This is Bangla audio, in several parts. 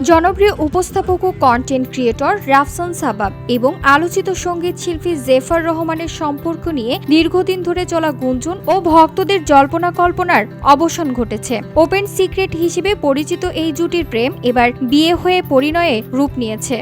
জনপ্রিয় উপস্থাপক ও কন্টেন্ট ক্রিয়েটর রাফসান সাবাব এবং আলোচিত সঙ্গীত শিল্পী জেফার রহমানের সম্পর্ক নিয়ে দীর্ঘদিন ধরে চলা গুঞ্জন ও ভক্তদের জল্পনা কল্পনার অবসান ঘটেছে। ওপেন সিক্রেট হিসেবে পরিচিত এই জুটির প্রেম এবার বিয়ে হয়ে পরিণয়ে রূপ নিয়েছে।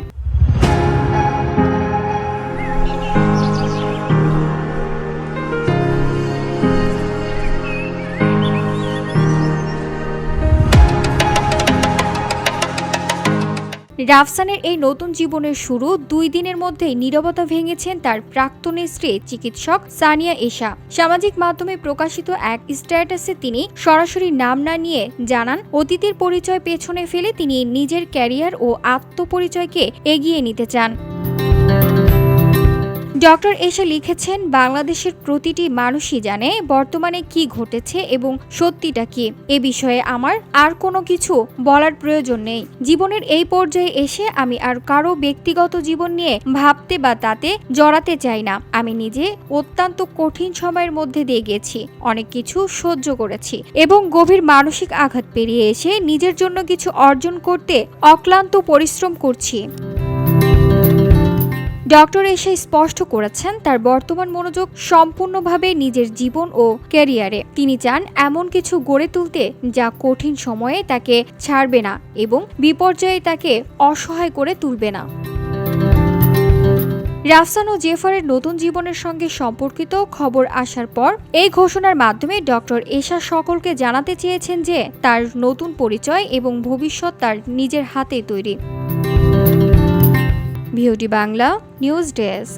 রাফসানের এই নতুন জীবনের শুরু 2 দিনের মধ্যেই নীরবতা ভেঙেছেন তার প্রাক্তন স্ত্রী চিকিৎসক সানিয়া এশা। সামাজিক মাধ্যমে প্রকাশিত এক স্ট্যাটাসে তিনি সরাসরি নাম না নিয়ে জানান, অতীতের পরিচয় পেছনে ফেলে তিনি নিজের ক্যারিয়ার ও আত্মপরিচয়কে এগিয়ে নিতে চান। ডক্টর এশা লিখেছেন, বাংলাদেশের প্রতিটি মানুষই জানে বর্তমানে কি ঘটেছে এবং সত্যিটা কি। এ বিষয়ে আমার আর কোনো কিছু বলার প্রয়োজন নেই। জীবনের এই পর্যায়ে এসে আমি আর কারো ব্যক্তিগত জীবন নিয়ে ভাবতে বা তাতে জড়াতে চাই না। আমি নিজে অত্যন্ত কঠিন সময়ের মধ্যে দিয়ে গেছি, অনেক কিছু সহ্য করেছি এবং গভীর মানসিক আঘাত পেরিয়ে এসে নিজের জন্য কিছু অর্জন করতে অক্লান্ত পরিশ্রম করছি। ডক্টর এশা স্পষ্ট করেছেন, তার বর্তমান মনোযোগ সম্পূর্ণভাবে নিজের জীবন ও ক্যারিয়ারে। তিনি চান এমন কিছু গড়ে তুলতে যা কঠিন সময়ে তাকে ছাড়বে না এবং বিপর্যয়ে তাকে অসহায় করে তুলবে না। রাফসান ও জেফারের নতুন জীবনের সঙ্গে সম্পর্কিত খবর আসার পর এই ঘোষণার মাধ্যমে ডক্টর এশা সকলকে জানাতে চেয়েছেন যে তার নতুন পরিচয় এবং ভবিষ্যৎ তার নিজের হাতে তৈরি। ভিওটি বাংলা নিউজ ডেস্ক।